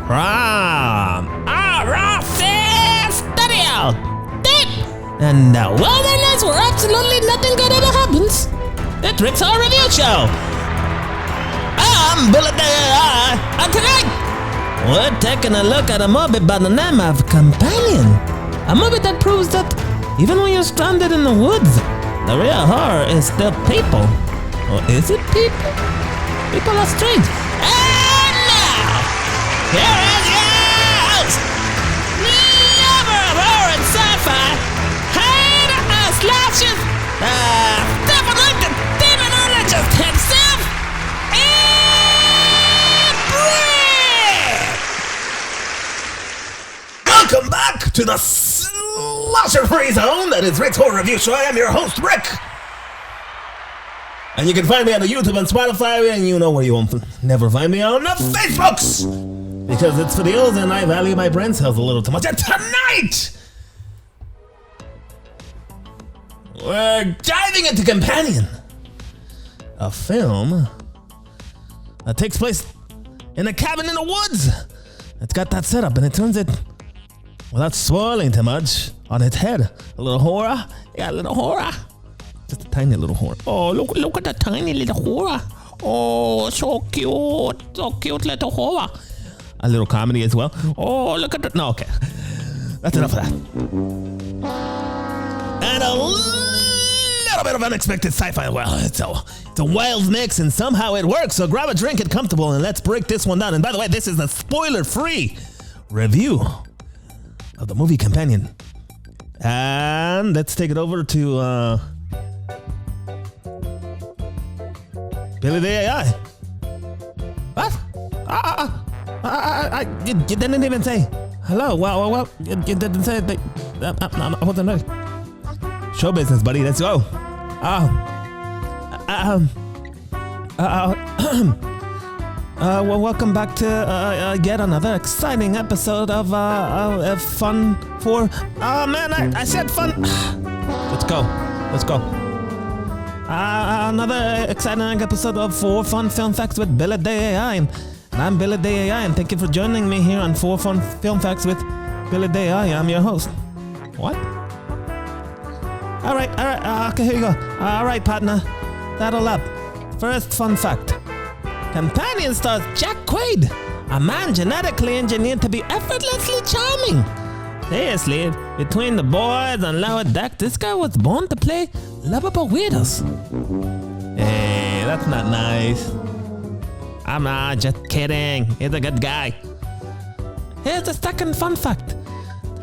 from R.I.C Studio. And the wilderness where absolutely nothing good ever happens. It's Rick's Horror Review Show. I'm Billy Day, and tonight we're taking a look at a movie by the name of Companion. A movie that proves that even when you're stranded in the woods, the real horror is still people. Or is it people? People are strange. And now, here is your host, lover of horror and sci-fi, hater of slashes, definitely the demonologist himself, and Rick! Welcome back to the slasher-free zone that is Rick's Horror Review Show. I am your host, Rick. And you can find me on the YouTube and Spotify, and you know where you won't never find me on the Facebooks, because it's for the old and I value my brain cells a little too much. And tonight, we're diving into Companion, a film that takes place in a cabin in the woods. It's got that setup, and it turns it, without spoiling too much, on its head. A little horror. Yeah, a little horror. Just a tiny little horror. Oh, look at that tiny little horror. Oh, so cute little horror. A little comedy as well. Oh, look at that. No, okay. That's enough of that. And a little bit of unexpected sci-fi. Well, it's a wild mix, and somehow it works. So grab a drink, get comfortable, and let's break this one down. And by the way, this is a spoiler-free review of the movie Companion. And let's take it over to Billy the AI. What? You didn't even say hello. Well, you didn't say that. I wasn't ready. Show business, buddy. Let's go. Well, welcome back to yet another exciting episode of Fun for. Oh man, I said fun. Let's go. Another exciting episode of 4 Fun Film Facts with Billy Day AI, and I'm Billy Day AI, and thank you for joining me here on 4 Fun Film Facts with Billy Day AI. I'm your host. What? All right. Okay, here you go. All right, partner. Saddle up. First fun fact. Companion stars Jack Quaid, a man genetically engineered to be effortlessly charming. Seriously, between the boys on lower deck, this guy was born to play lovable weirdos. Hey, that's not nice. I'm not, just kidding. He's a good guy. Here's the second fun fact.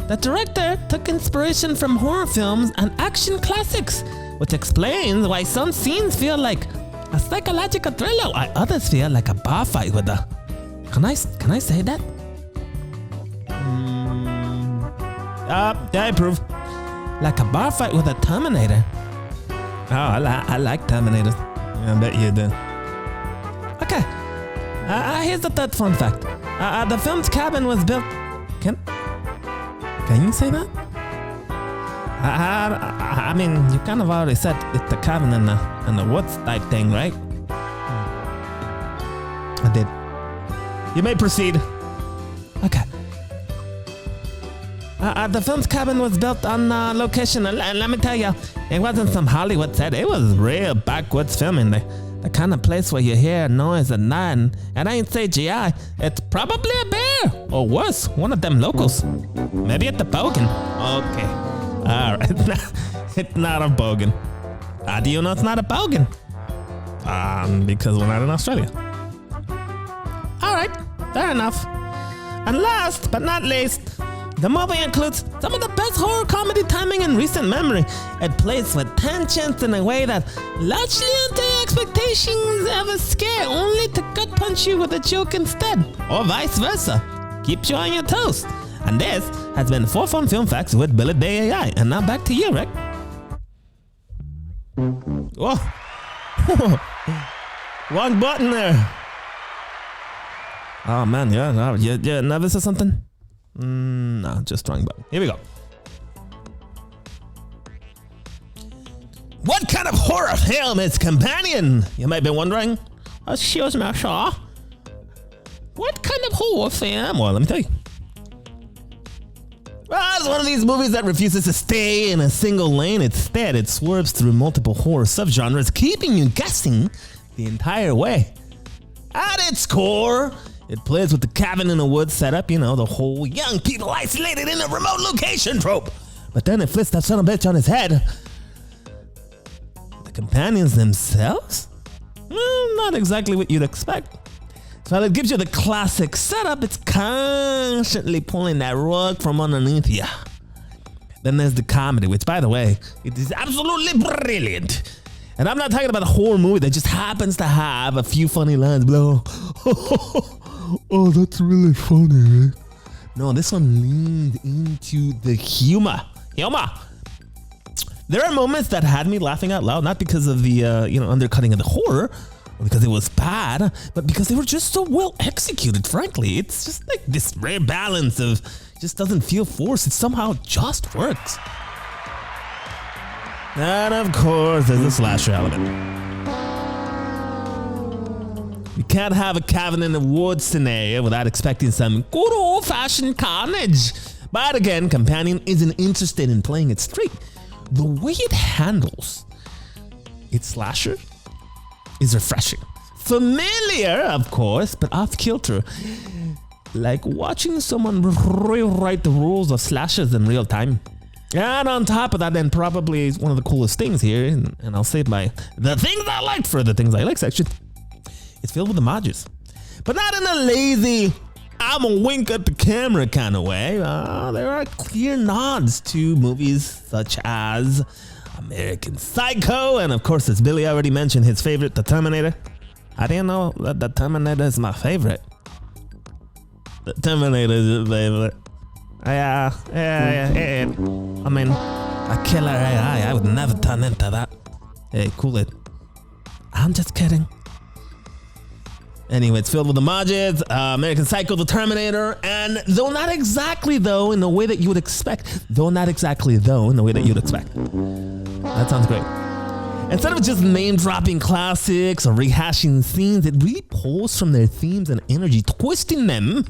The director took inspiration from horror films and action classics, which explains why some scenes feel like a psychological thriller, while others feel like a bar fight with a... Can I say that? Yeah, I approve. Like a bar fight with a Terminator. Oh, I like Terminators. I bet you do. Okay. Here's the third fun fact. The film's cabin was built... Can you say that? I mean, you kind of already said it's the cabin in the woods type thing, right? I did. You may proceed. Okay. The film's cabin was built on location, and let me tell you, it wasn't some Hollywood set. It was real backwoods filming. The kind of place where you hear noise at night, and I ain't CGI. It's probably a bear, or worse, one of them locals. Maybe it's the bogan. Okay. All right. It's not a bogan. How do you know it's not a bogan? Because we're not in Australia. All right, fair enough. And last but not least, the movie includes some of the best horror comedy timing in recent memory. It plays with tensions in a way that largely anti-expectations of a scare, only to gut punch you with a joke instead, or vice versa. Keeps you on your toes. And this has been 4 Fun Film Facts with Billy Day AI. And now back to you, Rick. Whoa. Wrong button there. Oh man, you're nervous or something? No, just wrong button. Here we go. What kind of horror film is Companion? You might be wondering. Excuse me, sir. What kind of horror film? Well, let me tell you. Well, it's one of these movies that refuses to stay in a single lane. Instead, it swerves through multiple horror subgenres, keeping you guessing the entire way. At its core, it plays with the cabin in the woods setup, you know, the whole young people isolated in a remote location trope. But then it flips that son of a bitch on his head. The companions themselves? Well, not exactly what you'd expect. So while it gives you the classic setup, it's constantly pulling that rug from underneath you. Then there's the comedy, which, by the way, it is absolutely brilliant. And I'm not talking about a horror movie that just happens to have a few funny lines below. Oh, that's really funny, right? No, this one leans into the humor. There are moments that had me laughing out loud, not because of the undercutting of the horror, or because it was bad, but because they were just so well executed, frankly. It's just like this rare balance of just doesn't feel forced. It somehow just works. And of course, there's a slasher element. You can't have a cabin in the woods scenario without expecting some good old-fashioned carnage. But again, Companion isn't interested in playing it straight. The way it handles its slasher is refreshing. Familiar, of course, but off-kilter. Like watching someone rewrite the rules of slashers in real time. And on top of that, then probably one of the coolest things here, and I'll save the things I liked for the things I like section. It's filled with homages, but not in a lazy, I'm a wink at the camera kind of way. There are clear nods to movies such as American Psycho, and of course, as Billy already mentioned, his favorite, The Terminator. I didn't know that The Terminator is my favorite. The Terminator is your favorite. Yeah. I mean, a killer AI, I would never turn into that. Hey, cool it. I'm just kidding. Anyway, it's filled with homages, American Psycho, The Terminator, and though not exactly though in the way that you would expect. That sounds great. Instead of just name-dropping classics or rehashing scenes, it really pulls from their themes and energy, twisting them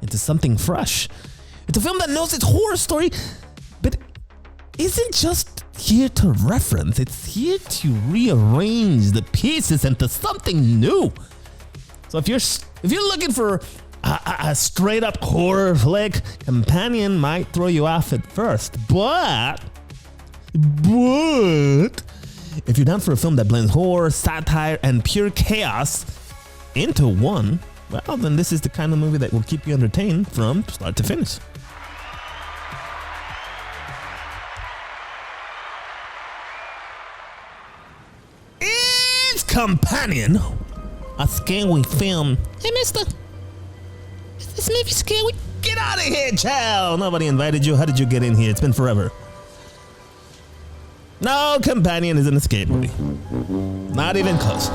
into something fresh. It's a film that knows its horror story, but isn't just here to reference. It's here to rearrange the pieces into something new. So if you're looking for a straight up horror flick, Companion might throw you off at first, but if you're down for a film that blends horror, satire, and pure chaos into one, well, then this is the kind of movie that will keep you entertained from start to finish. It's Companion, a scary film. Hey, mister, is this movie scary? Get out of here, child! Nobody invited you. How did you get in here? It's been forever. No, Companion isn't a scary movie. Not even close.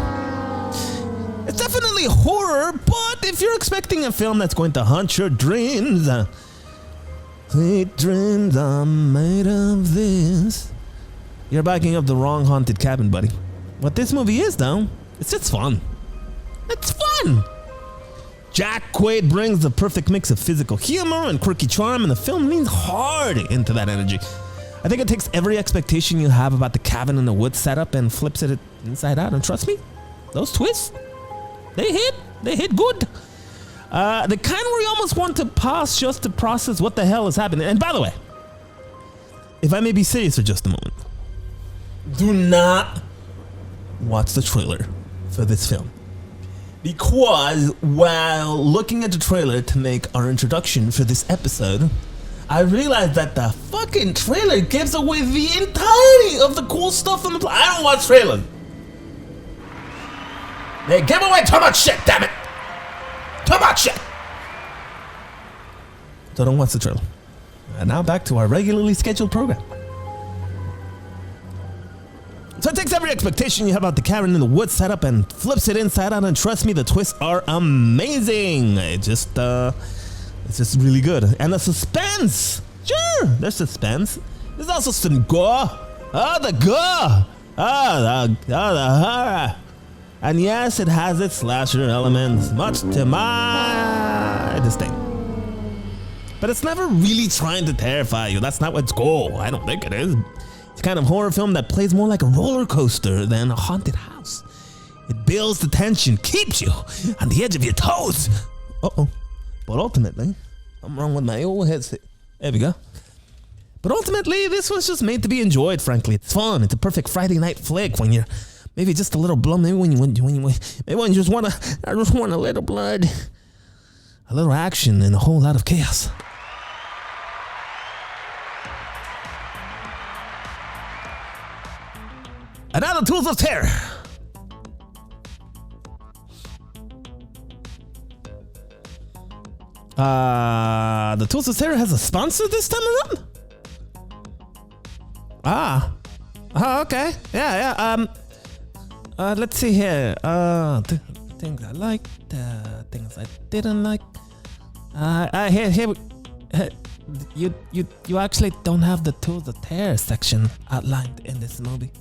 It's definitely horror, but if you're expecting a film that's going to haunt your dreams, sweet dreams are made of this, you're backing up the wrong haunted cabin, buddy. What this movie is, though, it's just fun. It's fun! Jack Quaid brings the perfect mix of physical humor and quirky charm, and the film leans hard into that energy. I think it takes every expectation you have about the cabin in the woods setup and flips it inside out, and trust me, those twists, they hit good. The kind where you almost want to pause just to process what the hell is happening. And by the way, if I may be serious for just a moment, do not watch the trailer for this film. Because while looking at the trailer to make our introduction for this episode, I realized that the fucking trailer gives away the entirety of the cool stuff in the plot. I don't watch trailers. They give away too much shit, damn it! Too much shit! So don't watch the trailer. And now back to our regularly scheduled program. So it takes every expectation you have about the cabin in the woods setup and flips it inside out, and trust me, the twists are amazing. It's just really good. And the suspense, sure, there's suspense. There's also some gore. Oh, the gore. Oh, the horror. And yes, it has its slasher elements, much to my disdain. But it's never really trying to terrify you. That's not its goal. I don't think it is. It's a kind of horror film that plays more like a roller coaster than a haunted house. It builds the tension, keeps you on the edge of your toes. Uh-oh. But ultimately, I'm wrong with my old headset. There we go. But ultimately, this was just made to be enjoyed, frankly. It's fun. It's a perfect Friday night flick when you're maybe just a little blood. Maybe when you just want a little blood, a little action, and a whole lot of chaos. And now the tools of terror. The Tools of Terror has a sponsor this time around? Oh, okay. Yeah. Let's see here. Things I liked, things I didn't like. Here. You actually don't have the Tools of Terror section outlined in this movie.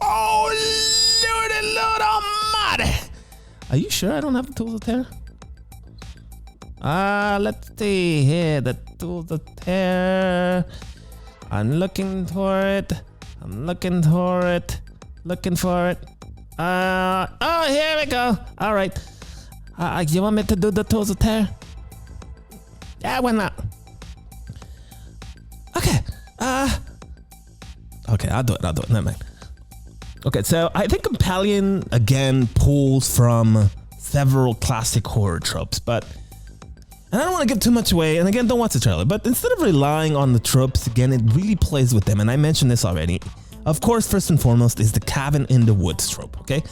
Oh, Lord Almighty! Are you sure I don't have the Tools of Terror? Let's see here. The Tools of Terror. I'm looking for it. Looking for it. Oh, here we go. All right. You want me to do the Tools of Terror? Yeah, why not? Okay. Okay, I'll do it. Never mind. Okay, so I think Companion, again, pulls from several classic horror tropes, and I don't want to give too much away, and again, don't watch the trailer, but instead of relying on the tropes, again, it really plays with them, and I mentioned this already. Of course, first and foremost is the cabin in the woods trope, okay?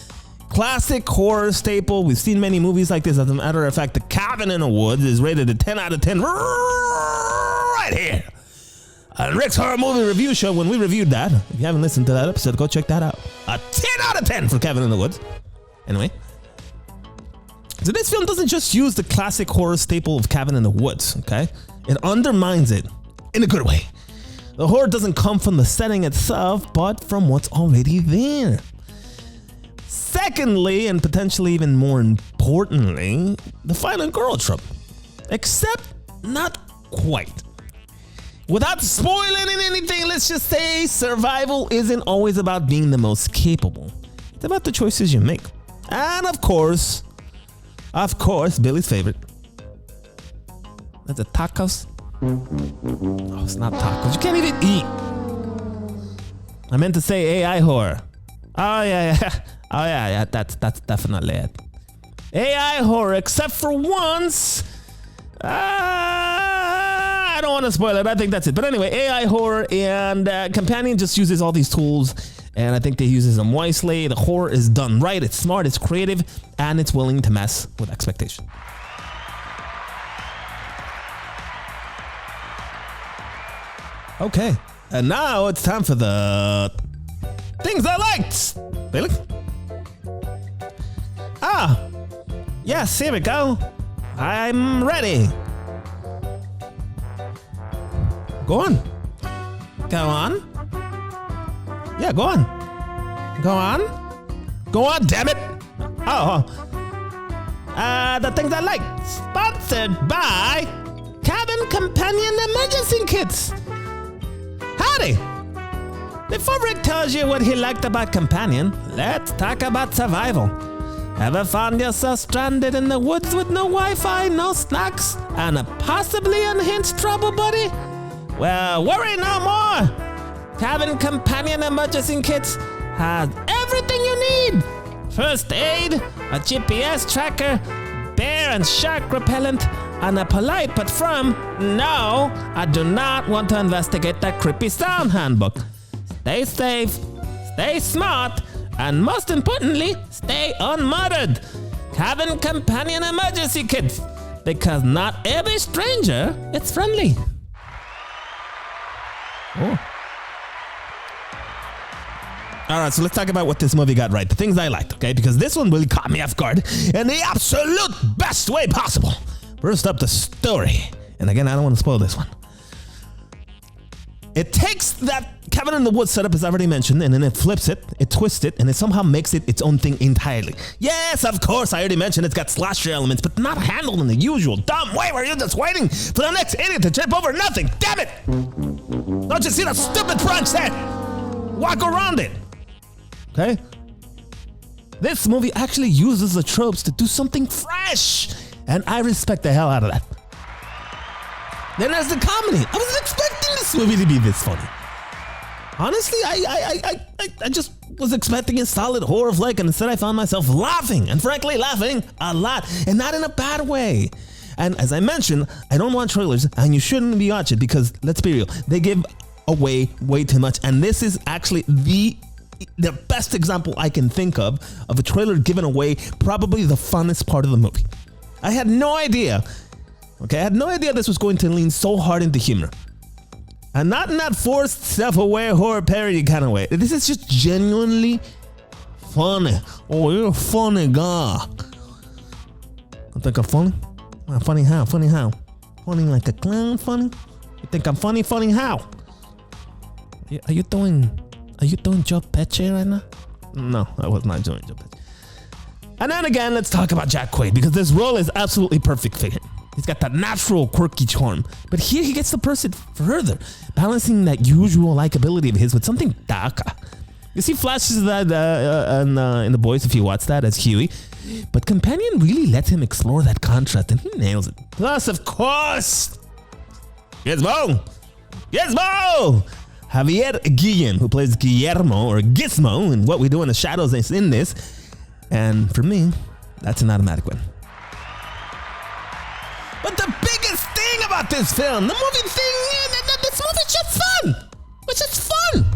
Classic horror staple. We've seen many movies like this. As a matter of fact, the cabin in the woods is rated a 10 out of 10 right here. On Rick's Horror Movie Review Show, when we reviewed that. If you haven't listened to that episode, go check that out. A 10 out of 10 for Cabin in the Woods. Anyway. So this film doesn't just use the classic horror staple of Cabin in the Woods, okay? It undermines it in a good way. The horror doesn't come from the setting itself, but from what's already there. Secondly, and potentially even more importantly, the final girl trope. Except not quite. Without spoiling anything, let's just say survival isn't always about being the most capable. It's about the choices you make. And of course, Billy's favorite. That's the tacos. Oh, it's not tacos. You can't even eat. I meant to say AI horror. Oh, yeah. Oh, yeah. That's definitely it. AI horror, except for once. I don't want to spoil it. I think that's it. But anyway, AI horror, and Companion just uses all these tools, and I think they uses them wisely. The horror is done right. It's smart. It's creative, and it's willing to mess with expectation. Okay, and now it's time for the things I liked. Billy? Yes, here we go. I'm ready. Go on. Yeah, go on, damn it. The things I like. Sponsored by Cabin Companion Emergency Kits. Howdy. Before Rick tells you what he liked about Companion, let's talk about survival. Ever found yourself stranded in the woods with no Wi-Fi, no snacks, and a possibly unhinged trouble buddy? Well, worry no more! Cabin Companion Emergency Kits has everything you need! First aid, a GPS tracker, bear and shark repellent, and a polite but firm, no, I do not want to investigate that creepy sound handbook. Stay safe, stay smart, and most importantly, stay unmurdered. Cabin Companion Emergency Kits, because not every stranger is friendly. Oh. Alright, so let's talk about what this movie got right. The things I liked, okay? Because this one really caught me off guard in the absolute best way possible. First up, the story. And again, I don't want to spoil this one. It takes that cabin in the woods setup, as I already mentioned, and then it flips it, it twists it, and it somehow makes it its own thing entirely. Yes, of course, I already mentioned it's got slasher elements, but not handled in the usual dumb way where you're just waiting for the next idiot to trip over nothing. Damn it! Don't you see the stupid branch there? Walk around it. Okay? This movie actually uses the tropes to do something fresh, and I respect the hell out of that. Then there's the comedy. I wasn't expecting this movie to be this funny. Honestly, I just was expecting a solid horror flick, and instead I found myself laughing, and frankly laughing a lot, and not in a bad way. And as I mentioned, I don't want trailers, and you shouldn't be watching because, let's be real, they give away way too much, and this is actually the best example I can think of a trailer giving away probably the funnest part of the movie. I had no idea. Okay, I had no idea this was going to lean so hard into humor. And not in that forced, self-aware horror parody kind of way. This is just genuinely funny. Oh, you're a funny guy. I think I'm funny? Funny how? Funny how? Funny like a clown funny? You think I'm funny? Funny how? Are you doing Joe Pesci right now? No, I was not doing Joe Pesci. And then again, let's talk about Jack Quaid, because this role is absolutely perfect for him. He's got that natural quirky charm, but here he gets to push it further, balancing that usual likability of his with something darker. You see flashes of that in The Boys if you watch that as Huey, but Companion really lets him explore that contrast, and he nails it. Plus, of course, Gizmo! Javier Guillen, who plays Guillermo or Gizmo in What We Do in the Shadows, is in this, and for me, that's an automatic win. But the biggest thing about this film, this movie's just fun. It's just fun.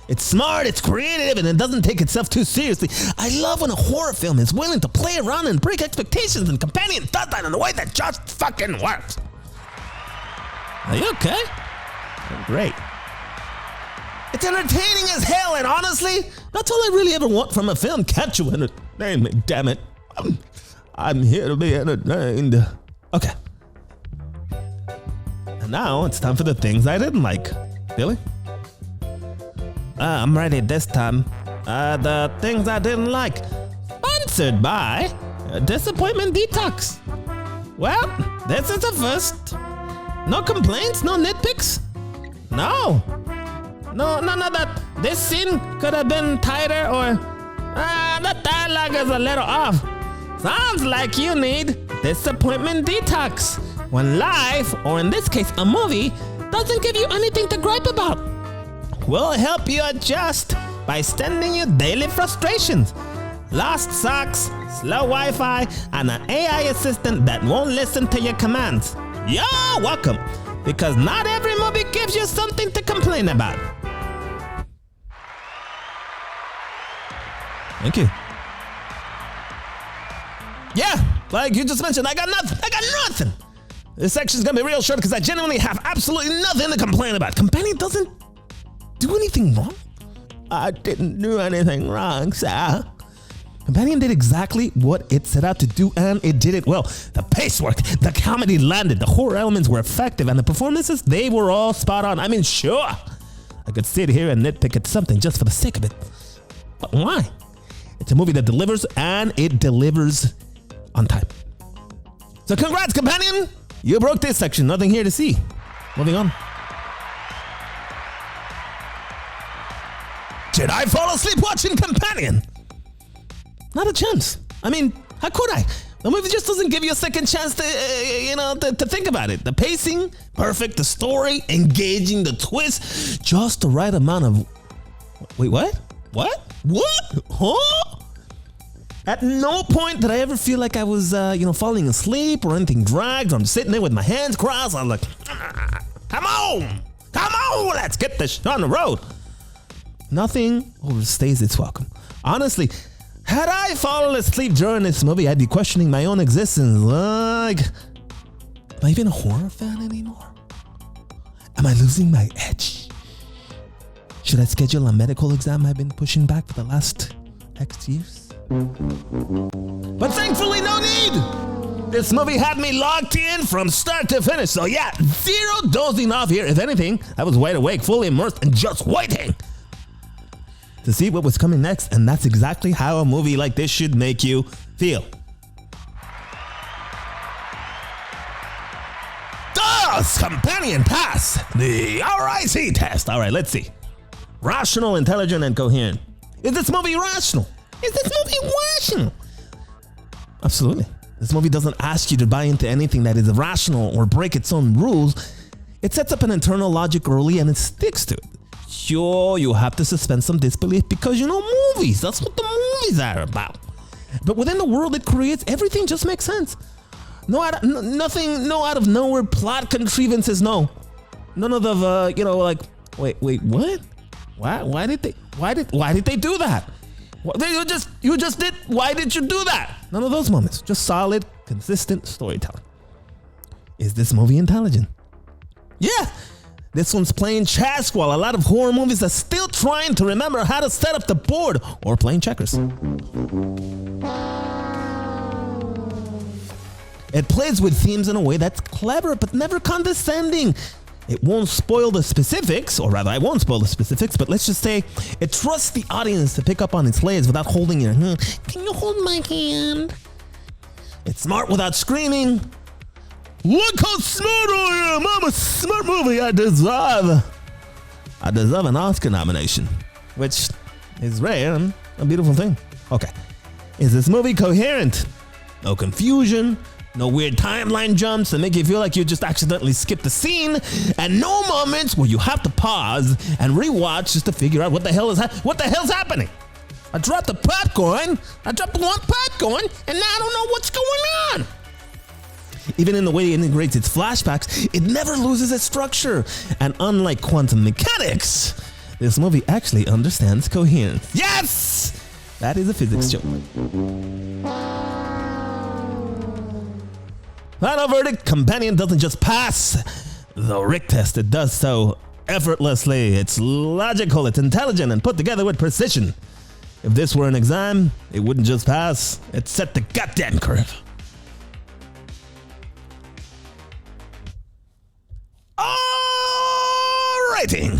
It's smart, it's creative, and it doesn't take itself too seriously. I love when a horror film is willing to play around and break expectations, and Companion does that in a way that just fucking works. Are you okay? I'm great. It's entertaining as hell, and honestly, that's all I really ever want from a film. Can't you entertain me, damn it. I'm here to be entertained. Okay. And now it's time for the things I didn't like. Billy? I'm ready this time. The things I didn't like. Sponsored by Disappointment Detox. Well, this is a first. No complaints, no nitpicks? No, that this scene could have been tighter, or the dialogue is a little off. Sounds like you need Disappointment Detox. When life, or in this case a movie, doesn't give you anything to gripe about. We'll help you adjust by sending you daily frustrations, lost socks, slow Wi-Fi, and an AI assistant that won't listen to your commands. You're welcome, because not every movie gives you something to complain about. Thank you. Yeah, like you just mentioned, I got nothing. This section's gonna be real short because I genuinely have absolutely nothing to complain about. Companion doesn't do anything wrong. I didn't do anything wrong, sir. Companion did exactly what it set out to do, and it did it well. The pace worked, the comedy landed, the horror elements were effective, and the performances, they were all spot on. I mean, sure, I could sit here and nitpick at something just for the sake of it. But why? It's a movie that delivers, and it delivers on time. So congrats, Companion! You broke this section, nothing here to see. Moving on. Did I fall asleep watching Companion? Not a chance. I mean, how could I? The movie just doesn't give you a second chance to think about it. The pacing, perfect. The story, engaging. The twist, just the right amount of... Wait, what? What? Huh? At no point did I ever feel like I was, falling asleep or anything dragged, or I'm sitting there with my hands crossed. I'm like, come on, let's get this on the road. Nothing overstays its welcome. Honestly, had I fallen asleep during this movie, I'd be questioning my own existence. Like, am I even a horror fan anymore? Am I losing my edge? Should I schedule a medical exam I've been pushing back for the last X years? But thankfully, no need! This movie had me locked in from start to finish, so yeah, zero dozing off here. If anything, I was wide awake, fully immersed, and just waiting to see what was coming next, and that's exactly how a movie like this should make you feel. Does Companion pass the R.I.C test? All right, let's see. Rational, intelligent, and coherent. Is this movie rational? Is this movie rational? Absolutely. This movie doesn't ask you to buy into anything that is irrational or break its own rules. It sets up an internal logic early and it sticks to it. Sure, you have to suspend some disbelief because you know movies. That's what the movies are about. But within the world it creates, everything just makes sense. No out of nowhere plot contrivances. No, none of the like wait, what? Why did they do that? You just did. Why did you do that? None of those moments. Just solid, consistent storytelling. Is this movie intelligent? Yeah. This one's playing chess while a lot of horror movies are still trying to remember how to set up the board or playing checkers. It plays with themes in a way that's clever but never condescending. It won't spoil the specifics, or rather I won't spoil the specifics, but let's just say it trusts the audience to pick up on its layers without holding your hand. Can you hold my hand? It's smart without screaming. Look how smart I am! I'm a smart movie. I deserve an Oscar nomination, which is rare and a beautiful thing. Okay, is this movie coherent? No confusion, no weird timeline jumps that make you feel like you just accidentally skipped a scene, and no moments where you have to pause and rewatch just to figure out what the hell's happening. I dropped one popcorn, and now I don't know what's going on. Even in the way it integrates its flashbacks, it never loses its structure. And unlike quantum mechanics, this movie actually understands coherence. Yes! That is a physics joke. Final verdict, Companion doesn't just pass the R.I.C test, it does so effortlessly. It's logical, it's intelligent, and put together with precision. If this were an exam, it wouldn't just pass, it set the goddamn curve. Rating.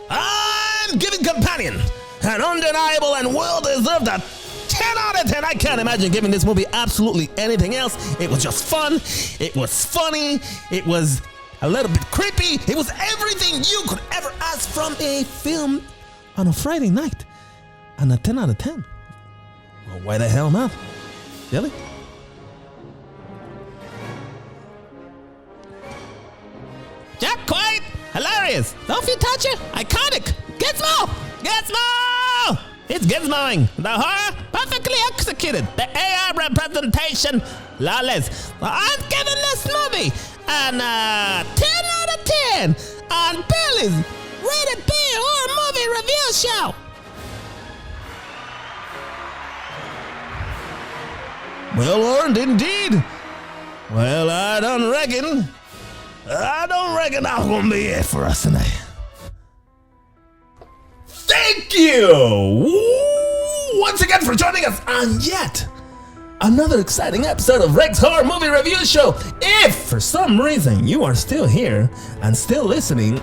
I'm giving Companion an undeniable and well-deserved 10 out of 10. I can't imagine giving this movie absolutely anything else. It was just fun. It was funny. It was a little bit creepy. It was everything you could ever ask from a film on a Friday night. And a 10 out of 10. Well, why the hell not? Really? Jack Quaid, hilarious. Don't you touch it? Iconic. Gizmo. It's Gizmoing. The horror, perfectly executed. The AR representation, flawless. I'm giving this movie an 10 out of 10 on Billy's Rated B Horror Movie Review Show. Well earned indeed. Well, I don't reckon that's gonna be it for us tonight. Thank you once again for joining us on yet another exciting episode of R.I.C Horror Movie Review Show. If for some reason you are still here and still listening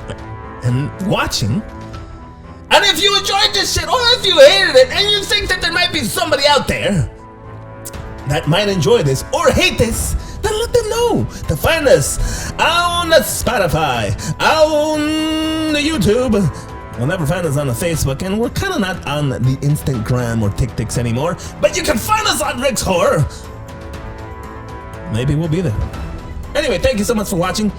and watching, and if you enjoyed this shit or if you hated it and you think that there might be somebody out there that might enjoy this or hate this, then let them know to find us on the Spotify, on the YouTube. You'll never find us on the Facebook, and we're kind of not on the Instagram or TikToks anymore, but you can find us on R.I.C Horror. Maybe we'll be there. Anyway, thank you so much for watching.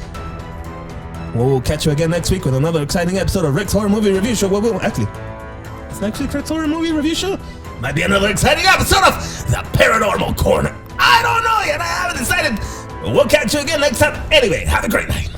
We'll catch you again next week with another exciting episode of R.I.C Horror Movie Review Show. It's next week's R.I.C Horror Movie Review Show. Might be another exciting episode of The Paranormal Corner. I don't know yet. I haven't decided. We'll catch you again next time. Anyway, have a great night.